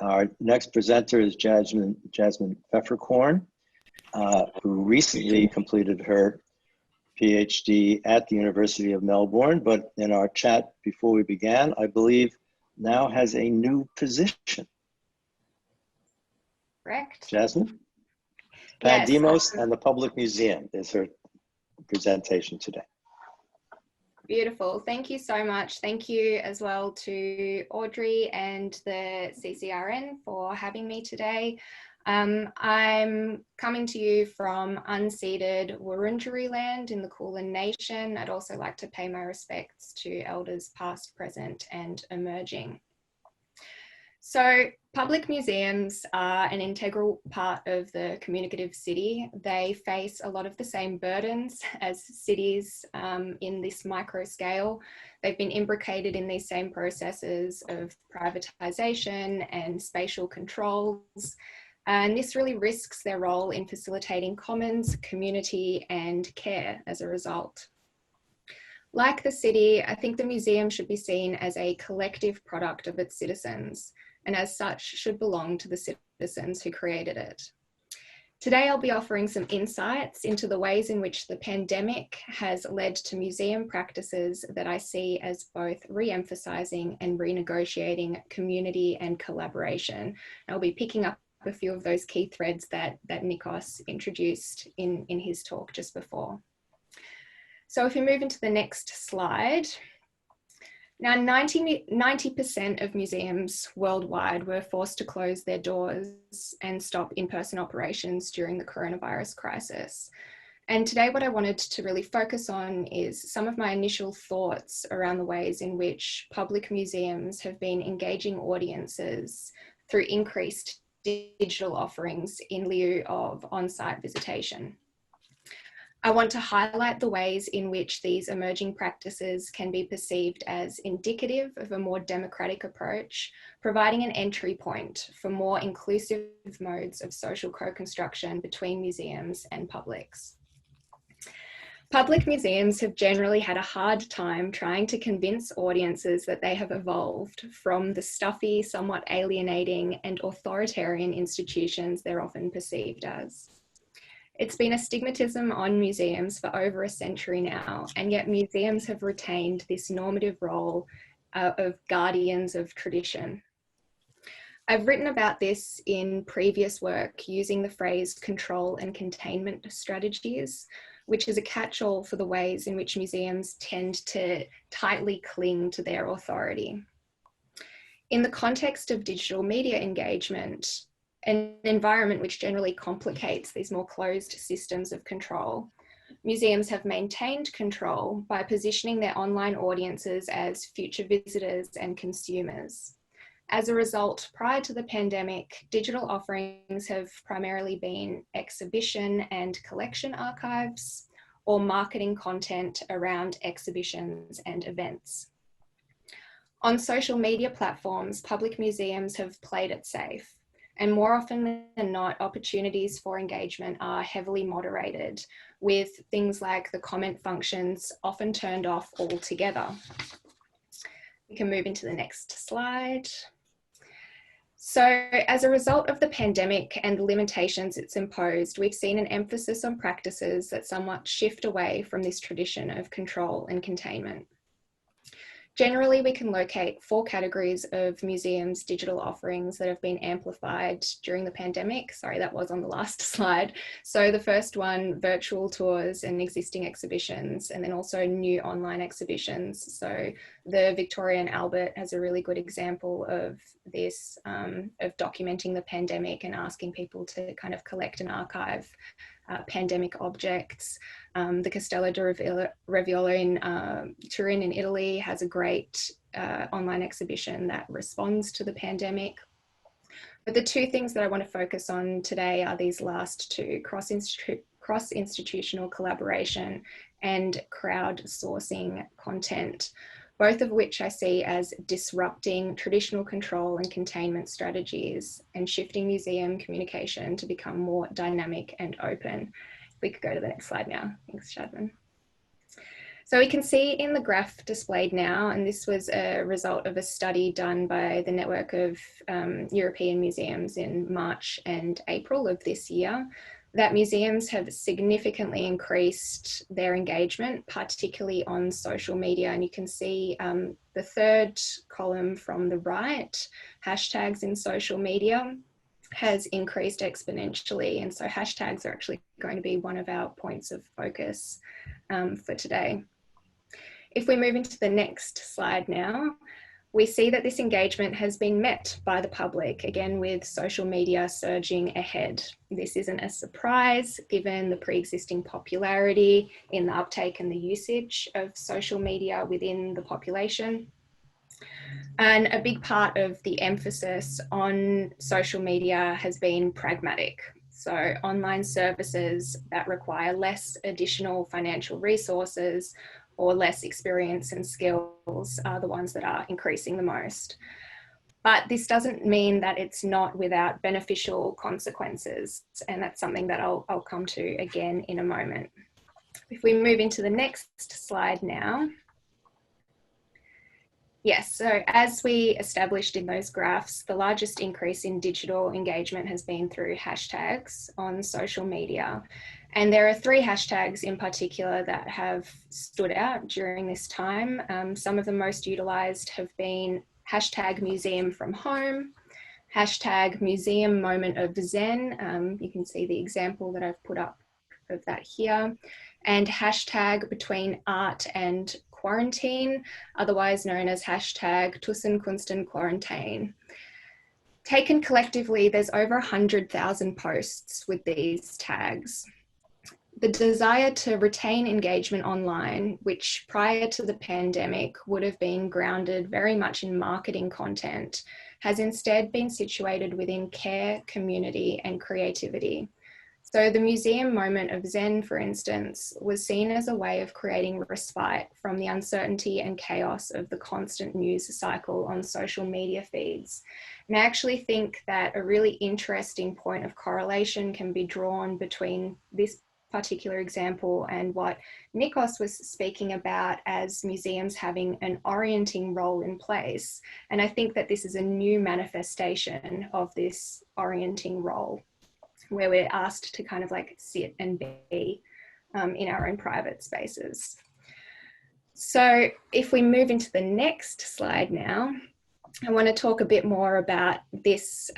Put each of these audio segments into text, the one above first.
Our next presenter is Jasmin Pfefferkorn, who recently completed her PhD at the University of Melbourne, but in our chat before we began, I believe now has a new position. Correct. Jasmin? Yes. Pandemos and the Public Museum is her presentation today. Beautiful. Thank you so much. Thank you as well to Audrey and the CCRN for having me today. I'm coming to you from unceded Wurundjeri land in the Kulin Nation. I'd also like to pay my respects to elders past, present and emerging. So public museums are an integral part of the communicative city. They face a lot of the same burdens as cities in this micro scale. They've been imbricated in these same processes of privatisation and spatial controls. And this really risks their role in facilitating commons, community and care as a result. Like the city, I think the museum should be seen as a collective product of its citizens, and as such should belong to the citizens who created it. Today I'll be offering some insights into the ways in which the pandemic has led to museum practices that I see as both re-emphasising and renegotiating community and collaboration. I'll be picking up a few of those key threads that Nikos introduced in his talk just before. So if we move into the next slide. Now, 90% of museums worldwide were forced to close their doors and stop in-person operations during the coronavirus crisis. And today what I wanted to really focus on is some of my initial thoughts around the ways in which public museums have been engaging audiences through increased digital offerings in lieu of on-site visitation. I want to highlight the ways in which these emerging practices can be perceived as indicative of a more democratic approach, providing an entry point for more inclusive modes of social co-construction between museums and publics. Public museums have generally had a hard time trying to convince audiences that they have evolved from the stuffy, somewhat alienating and authoritarian institutions they're often perceived as. It's been a stigmatism on museums for over a century now, and yet museums have retained this normative role of guardians of tradition. I've written about this in previous work using the phrase control and containment strategies, which is a catch-all for the ways in which museums tend to tightly cling to their authority. In the context of digital media engagement, an environment which generally complicates these more closed systems of control, museums have maintained control by positioning their online audiences as future visitors and consumers. As a result, prior to the pandemic, digital offerings have primarily been exhibition and collection archives or marketing content around exhibitions and events. On social media platforms, public museums have played it safe. And more often than not, opportunities for engagement are heavily moderated, with things like the comment functions often turned off altogether. We can move into the next slide. So as a result of the pandemic and the limitations it's imposed, we've seen an emphasis on practices that somewhat shift away from this tradition of control and containment. Generally, we can locate 4 categories of museums' digital offerings that have been amplified during the pandemic. Sorry, that was on the last slide. So the first one, virtual tours and existing exhibitions, and then also new online exhibitions. So the Victoria and Albert has a really good example of this, of documenting the pandemic and asking people to kind of collect and archive pandemic objects. The Castello di Raviolo in Turin in Italy has a great online exhibition that responds to the pandemic. But the 2 things that I want to focus on today are these last 2, cross-institutional collaboration and crowdsourcing content, both of which I see as disrupting traditional control and containment strategies and shifting museum communication to become more dynamic and open. We could go to the next slide now. Thanks, Jasmin. So we can see in the graph displayed now, and this was a result of a study done by the network of European museums in March and April of this year, that museums have significantly increased their engagement, particularly on social media. And you can see the third column from the right, hashtags in social media, has increased exponentially. And so hashtags are actually going to be one of our points of focus for today. If we move into the next slide now, we see that this engagement has been met by the public, again with social media surging ahead. This isn't a surprise given the pre-existing popularity in the uptake and the usage of social media within the population. And a big part of the emphasis on social media has been pragmatic. So online services that require less additional financial resources or less experience and skills are the ones that are increasing the most. But this doesn't mean that it's not without beneficial consequences. And that's something that I'll come to again in a moment. If we move into the next slide now. Yes, so as we established in those graphs, the largest increase in digital engagement has been through hashtags on social media. And there are 3 hashtags in particular that have stood out during this time. Some of the most utilised have been hashtag museum from home, hashtag museum moment of Zen. You can see the example that I've put up of that here, and hashtag between art and quarantine, otherwise known as hashtag Tussenkunstenquarantäne. Taken collectively, there's over 100,000 posts with these tags. The desire to retain engagement online, which prior to the pandemic would have been grounded very much in marketing content, has instead been situated within care, community, and creativity. So the museum moment of Zen, for instance, was seen as a way of creating respite from the uncertainty and chaos of the constant news cycle on social media feeds. And I actually think that a really interesting point of correlation can be drawn between this particular example and what Nikos was speaking about as museums having an orienting role in place. And I think that this is a new manifestation of this orienting role, where we're asked to kind of like sit and be in our own private spaces. So if we move into the next slide now, I want to talk a bit more about this,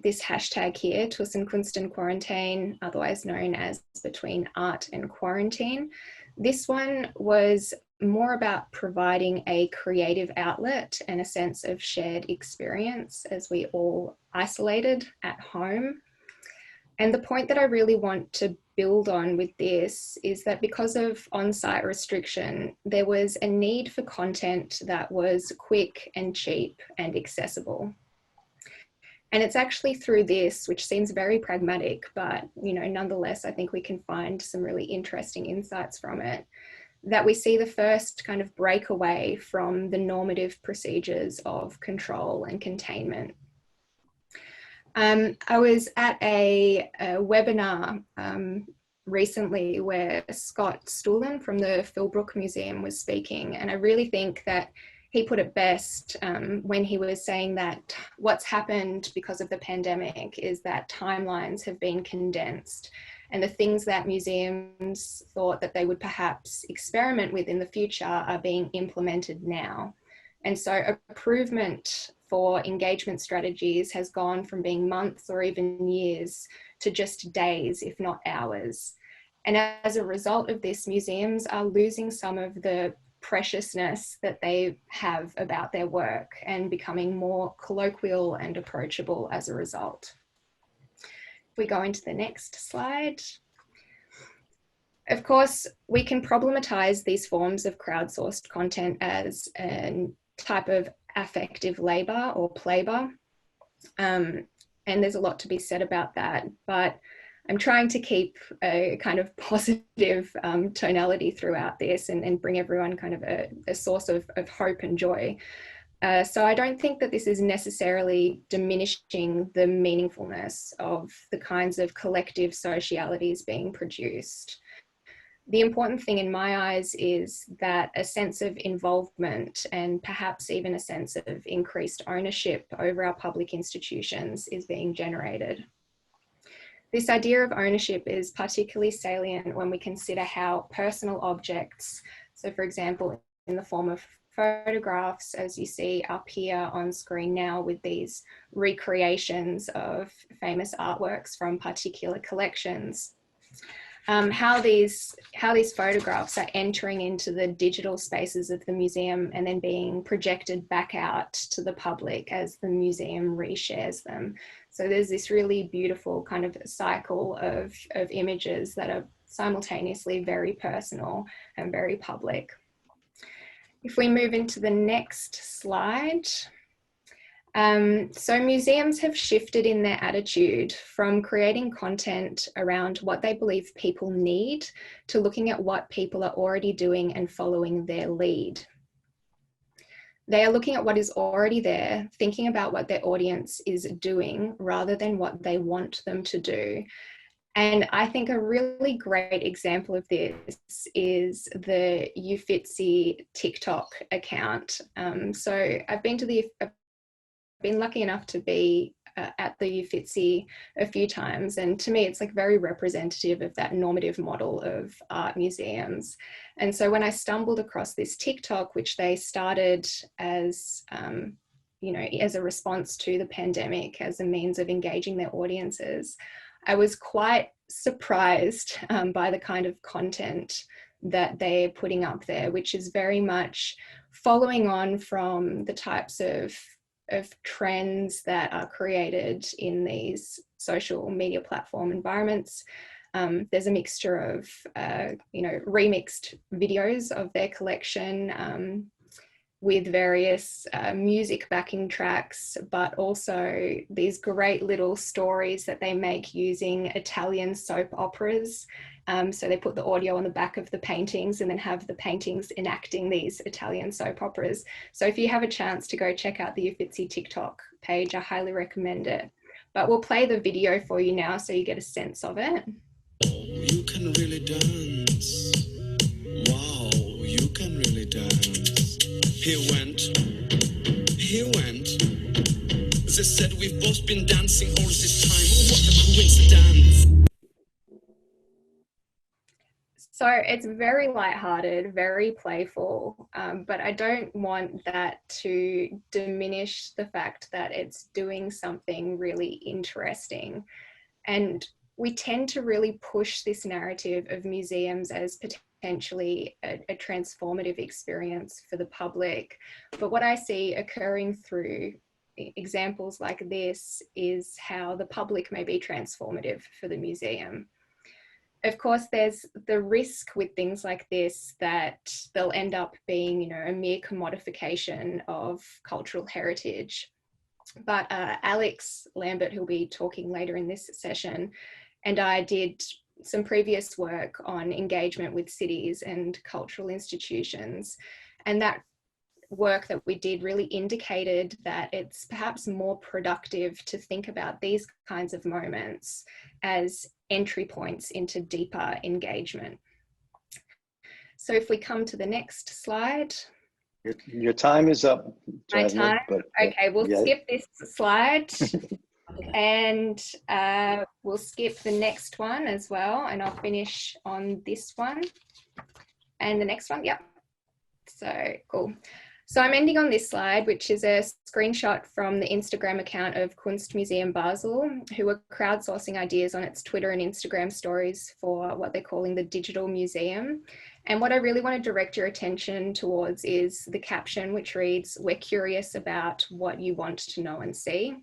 this hashtag here, Tussenkunstenquarantäne, otherwise known as between art and quarantine. This one was more about providing a creative outlet and a sense of shared experience as we all isolated at home. And the point that I really want to build on with this is that because of on-site restriction, there was a need for content that was quick and cheap and accessible. And it's actually through this, which seems very pragmatic, but nonetheless, I think we can find some really interesting insights from it, that we see the first kind of breakaway from the normative procedures of control and containment. I was at a webinar recently where Scott Stulin from the Philbrook Museum was speaking, and I really think that he put it best when he was saying that what's happened because of the pandemic is that timelines have been condensed, and the things that museums thought that they would perhaps experiment with in the future are being implemented now. And so improvement for engagement strategies has gone from being months or even years to just days, if not hours. And as a result of this, museums are losing some of the preciousness that they have about their work and becoming more colloquial and approachable as a result. If we go into the next slide. Of course, we can problematize these forms of crowdsourced content as a type of affective labor or playbour. And there's a lot to be said about that, but I'm trying to keep a kind of positive tonality throughout this and bring everyone kind of a source of hope and joy. So I don't think that this is necessarily diminishing the meaningfulness of the kinds of collective socialities being produced. The important thing in my eyes is that a sense of involvement and perhaps even a sense of increased ownership over our public institutions is being generated. This idea of ownership is particularly salient when we consider how personal objects, so for example, in the form of photographs, as you see up here on screen now with these recreations of famous artworks from particular collections, how these photographs are entering into the digital spaces of the museum and then being projected back out to the public as the museum reshares them. So there's this really beautiful kind of cycle of images that are simultaneously very personal and very public. If we move into the next slide. So museums have shifted in their attitude from creating content around what they believe people need to looking at what people are already doing and following their lead. They are looking at what is already there, thinking about what their audience is doing rather than what they want them to do. And I think a really great example of this is the Uffizi TikTok account. So I've been lucky enough to be at the Uffizi a few times, and to me it's like very representative of that normative model of art museums. And so when I stumbled across this TikTok, which they started as you know, as a response to the pandemic, as a means of engaging their audiences, I was quite surprised by the kind of content that they're putting up there, which is very much following on from the types of trends that are created in these social media platform environments. There's a mixture of, you know, remixed videos of their collection with various music backing tracks, but also these great little stories that they make using Italian soap operas. So they put the audio on the back of the paintings and then have the paintings enacting these Italian soap operas. So if you have a chance to go check out the Uffizi TikTok page, I highly recommend it. But we'll play the video for you now so you get a sense of it. You can really dance. Wow, you can really dance. He went. They said we've both been dancing all this time. What a coincidence. So it's very lighthearted, very playful, but I don't want that to diminish the fact that it's doing something really interesting. And we tend to really push this narrative of museums as potentially a transformative experience for the public. But what I see occurring through examples like this is how the public may be transformative for the museum. Of course, there's the risk with things like this that they'll end up being, you know, a mere commodification of cultural heritage. But Alex Lambert, who'll be talking later in this session, and I did some previous work on engagement with cities and cultural institutions. And that work that we did really indicated that it's perhaps more productive to think about these kinds of moments as entry points into deeper engagement. So if we come to the next slide. Your time is up, Jasmin. My time? But, okay, we'll skip this slide and we'll skip the next one as well, and I'll finish on this one and the next one. Yep. So cool. So I'm ending on this slide, which is a screenshot from the Instagram account of Kunstmuseum Basel, who are crowdsourcing ideas on its Twitter and Instagram stories for what they're calling the digital museum. And what I really want to direct your attention towards is the caption, which reads, "We're curious about what you want to know and see."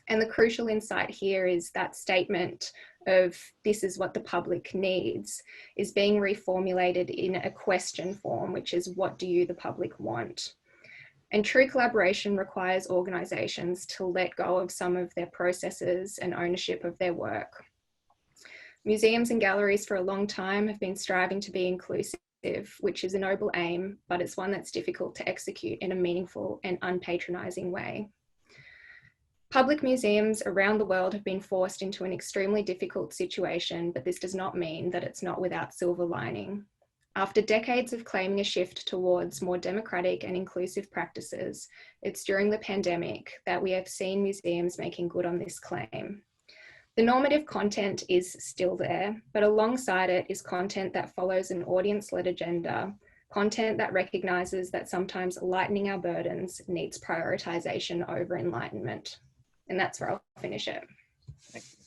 And the crucial insight here is that statement of "this is what the public needs" is being reformulated in a question form, which is "what do you, the public, want?" And true collaboration requires organisations to let go of some of their processes and ownership of their work. Museums and galleries for a long time have been striving to be inclusive, which is a noble aim, but it's one that's difficult to execute in a meaningful and unpatronising way. Public museums around the world have been forced into an extremely difficult situation, but this does not mean that it's not without silver lining. After decades of claiming a shift towards more democratic and inclusive practices, it's during the pandemic that we have seen museums making good on this claim. The normative content is still there, but alongside it is content that follows an audience-led agenda, content that recognises that sometimes lightening our burdens needs prioritisation over enlightenment. And that's where I'll finish it. Thank you.